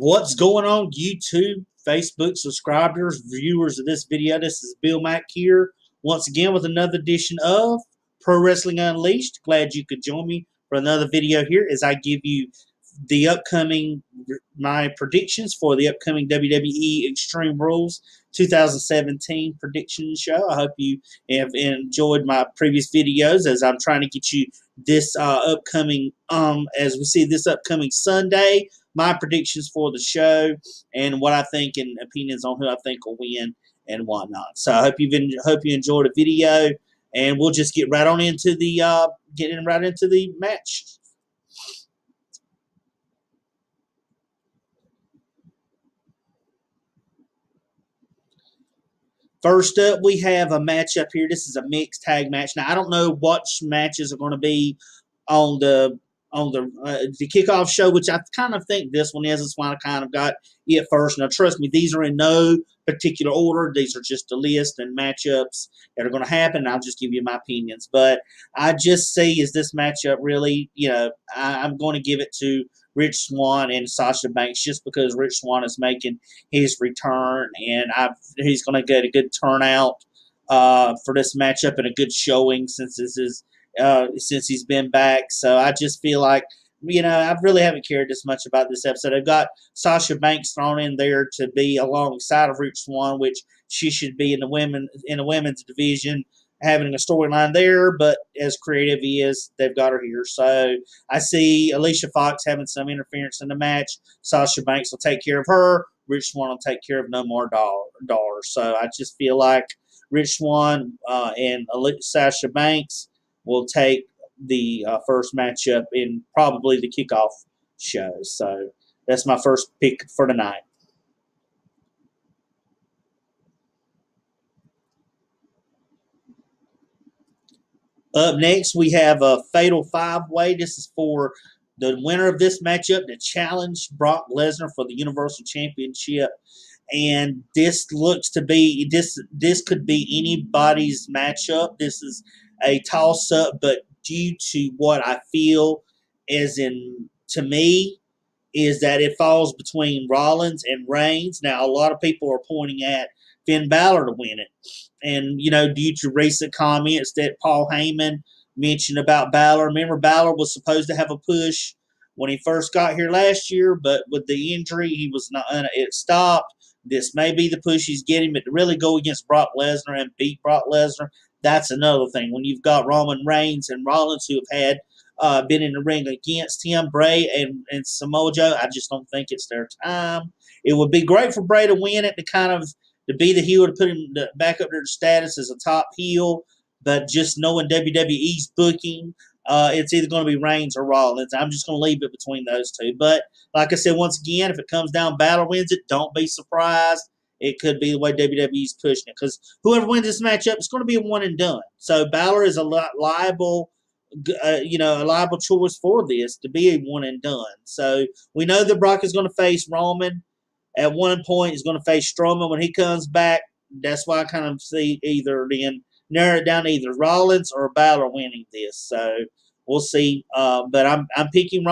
What's going on, YouTube, Facebook subscribers, viewers of this video? This is Bill Mack here, once again with another edition of Pro Wrestling Unleashed. Glad you could join me for another video here as I give you my predictions for the upcoming WWE Extreme Rules 2017 prediction show. I hope you have enjoyed my previous videos as I'm trying to get you this upcoming, as we see this upcoming Sunday, my predictions for the show and what I think and opinions on who I think will win and whatnot. So I hope you enjoyed the video, and we'll just get right on into the match. First up, we have a matchup here. This is a mixed tag match. Now, I don't know what matches are going to be on the kickoff show, which I kind of think this one is. That's why I kind of got it first. Now, trust me, these are in no particular order. These are just a list and matchups that are going to happen. I'll just give you my opinions. But I just see is this matchup really, I'm going to give it to Rich Swann and Sasha Banks just because Rich Swann is making his return, and he's going to get a good turnout for this matchup and a good showing since he's been back. So I just feel like, I really haven't cared this much about this episode. I've got Sasha Banks thrown in there to be alongside of Rich Swann, which she should be in the women's division, having a storyline there, but as creative he is, they've got her here. So I see Alicia Fox having some interference in the match. Sasha Banks will take care of her. Rich Swann will take care of No More Dollar. So I just feel like Rich Swann and Sasha Banks will take the first matchup in probably the kickoff show. So that's my first pick for tonight. Up next, we have a Fatal 5-Way. This is for the winner of this matchup to challenge Brock Lesnar for the Universal Championship. And this looks to be, this could be anybody's matchup. This is a toss-up, but due to what I feel to me, is that it falls between Rollins and Reigns. Now, a lot of people are pointing at Finn Balor to win it. And, due to recent comments that Paul Heyman mentioned about Balor. Remember, Balor was supposed to have a push when he first got here last year, but with the injury, he was not. It stopped. This may be the push he's getting, but to really go against Brock Lesnar and beat Brock Lesnar, that's another thing. When you've got Roman Reigns and Rollins who have had been in the ring against him, Bray and Samoa Joe, I just don't think it's their time. It would be great for Bray to win it, to be the heel, to put him back up to the status as a top heel, but just knowing WWE's booking, it's either going to be Reigns or Rollins. I'm just going to leave it between those two. But like I said, once again, if it comes down, Balor wins it, don't be surprised. It could be the way WWE's pushing it, because whoever wins this matchup, it's going to be a one and done. So Balor is a liable choice for this to be a one and done. So we know that Brock is going to face Roman. At one point, he's going to face Strowman when he comes back. That's why I kind of see narrow it down to either Rollins or Balor winning this. So we'll see. But I'm picking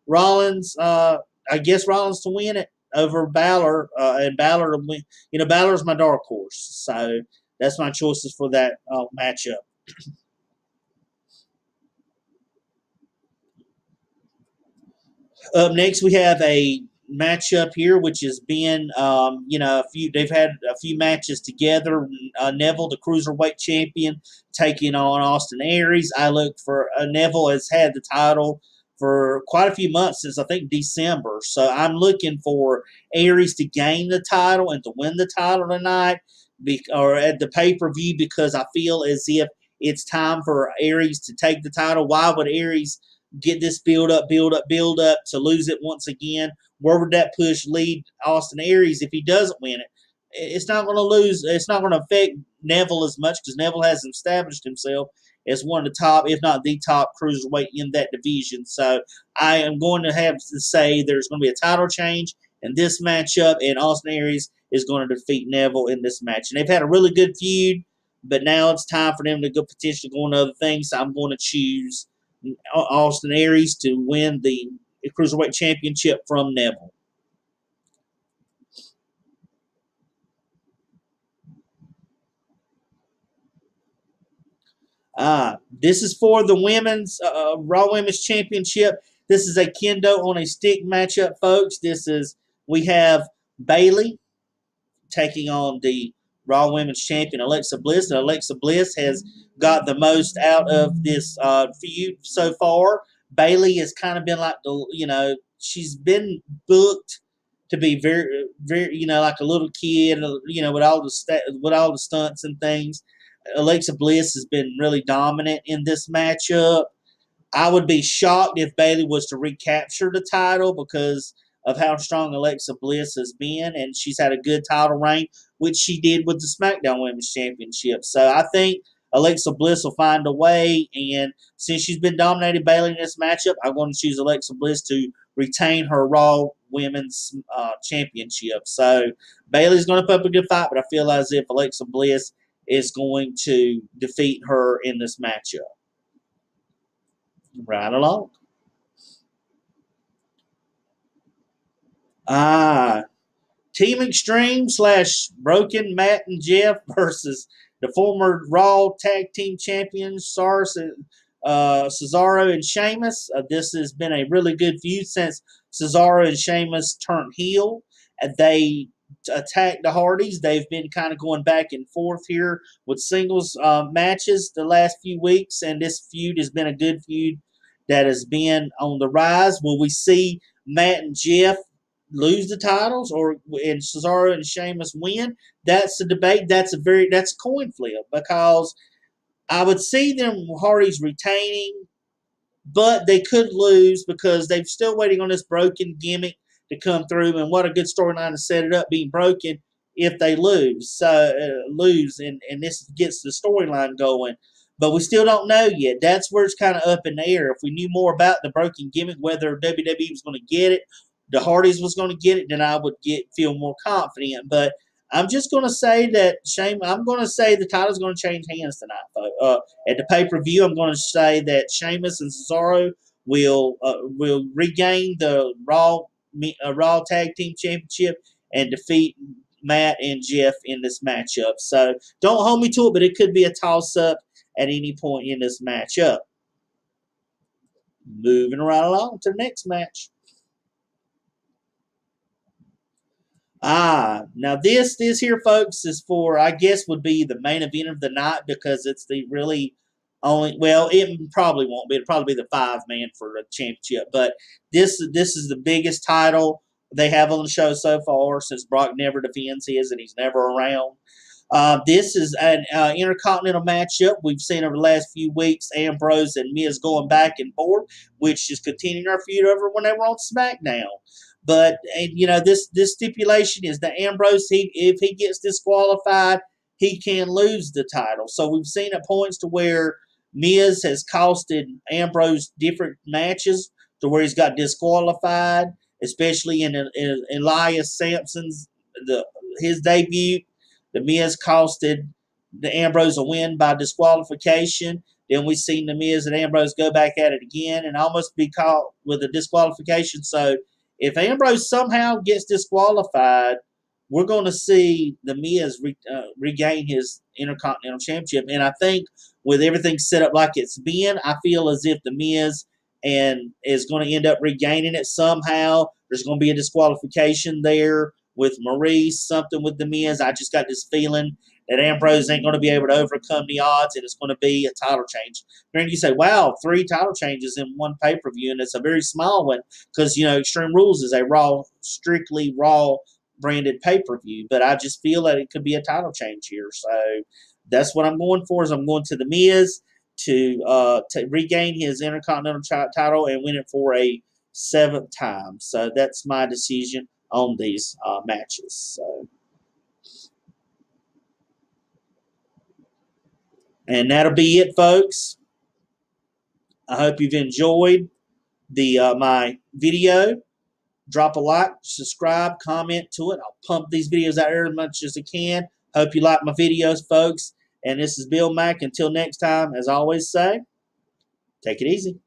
Rollins. I guess Rollins to win it over Balor, and Balor to win. Balor's my dark horse. So that's my choices for that matchup. Up next, we have a matchup here, which has been, they've had a few matches together. Neville, the Cruiserweight Champion, taking on Austin Aries. I look for Neville has had the title for quite a few months, since I think December. So I'm looking for Aries to gain the title and to win the title tonight, or at the pay-per-view, because I feel as if it's time for Aries to take the title. Why would Aries get this build up to lose it once again? Where would that push lead Austin Aries if he doesn't win it? It's not going to lose. It's not going to affect Neville as much, because Neville has established himself as one of the top, if not the top, cruiserweight in that division. So I am going to have to say there's going to be a title change in this matchup, and Austin Aries is going to defeat Neville in this match. And they've had a really good feud, but now it's time for them to potentially go into other things. So I'm going to choose Austin Aries to win the Cruiserweight Championship from Neville. This is for the women's Raw Women's Championship. This is a kendo on a stick matchup, folks. We have Bayley taking on the Raw Women's Champion Alexa Bliss. And Alexa Bliss has got the most out of this feud so far. Bayley has kind of been like she's been booked to be very, very, like a little kid, with all the stunts and things. Alexa Bliss has been really dominant in this matchup. I would be shocked if Bayley was to recapture the title because of how strong Alexa Bliss has been, and she's had a good title reign, which she did with the SmackDown Women's Championship. So I think Alexa Bliss will find a way, and since she's been dominating Bayley in this matchup, I'm going to choose Alexa Bliss to retain her Raw Women's Championship. So Bayley's going to put up a good fight, but I feel as if Alexa Bliss is going to defeat her in this matchup. Right along. Team Extreme / Broken Matt and Jeff versus the former Raw Tag Team Champions Cesaro and Sheamus. This has been a really good feud since Cesaro and Sheamus turned heel. They attacked the Hardys. They've been kind of going back and forth here with singles matches the last few weeks, and this feud has been a good feud that has been on the rise. Will we see Matt and Jeff lose the titles, and Cesaro and Sheamus win? That's a debate. That's a coin flip, because I would see them Hardys retaining, but they could lose because they're still waiting on this broken gimmick to come through. And what a good storyline to set it up, being broken if they lose. And this gets the storyline going. But we still don't know yet. That's where it's kind of up in the air. If we knew more about the broken gimmick, whether WWE was going to get it, the Hardys was going to get it, then I would feel more confident. But I'm just going to say that I'm going to say the title's going to change hands tonight. At the pay-per-view, I'm going to say that Sheamus and Cesaro will regain the Raw Tag Team Championship and defeat Matt and Jeff in this matchup. So don't hold me to it, but it could be a toss-up at any point in this matchup. Moving right along to the next match. Now this here, folks, is for, I guess, would be the main event of the night, because it's the really only, well, it probably won't be. It'll probably be the 5-man for the championship. But this is the biggest title they have on the show so far, since Brock never defends his and he's never around. This is an Intercontinental matchup we've seen over the last few weeks. Ambrose and Miz going back and forth, which is continuing our feud over when they were on SmackDown. But this stipulation is that Ambrose, if he gets disqualified, he can lose the title. So we've seen at points to where Miz has costed Ambrose different matches to where he's got disqualified, especially in Elias Sampson's his debut. The Miz costed the Ambrose a win by disqualification. Then we've seen the Miz and Ambrose go back at it again and almost be caught with a disqualification. So if Ambrose somehow gets disqualified, we're going to see the Miz regain his Intercontinental Championship. And I think with everything set up like it's been, I feel as if the Miz is going to end up regaining it somehow. There's going to be a disqualification there with Maurice, something with the Miz. I just got this feeling that Ambrose ain't going to be able to overcome the odds, and it's going to be a title change. And you say, wow, 3 title changes in one pay-per-view, and it's a very small one because, Extreme Rules is a strictly Raw branded pay-per-view. But I just feel that it could be a title change here. So that's what I'm going for, is I'm going to the Miz to regain his Intercontinental title and win it for a 7th time. So that's my decision on these matches. So. And that'll be it, folks. I hope you've enjoyed my video. Drop a like, subscribe, comment to it. I'll pump these videos out there as much as I can. Hope you like my videos, folks. And this is Bill Mack. Until next time, as I always say, take it easy.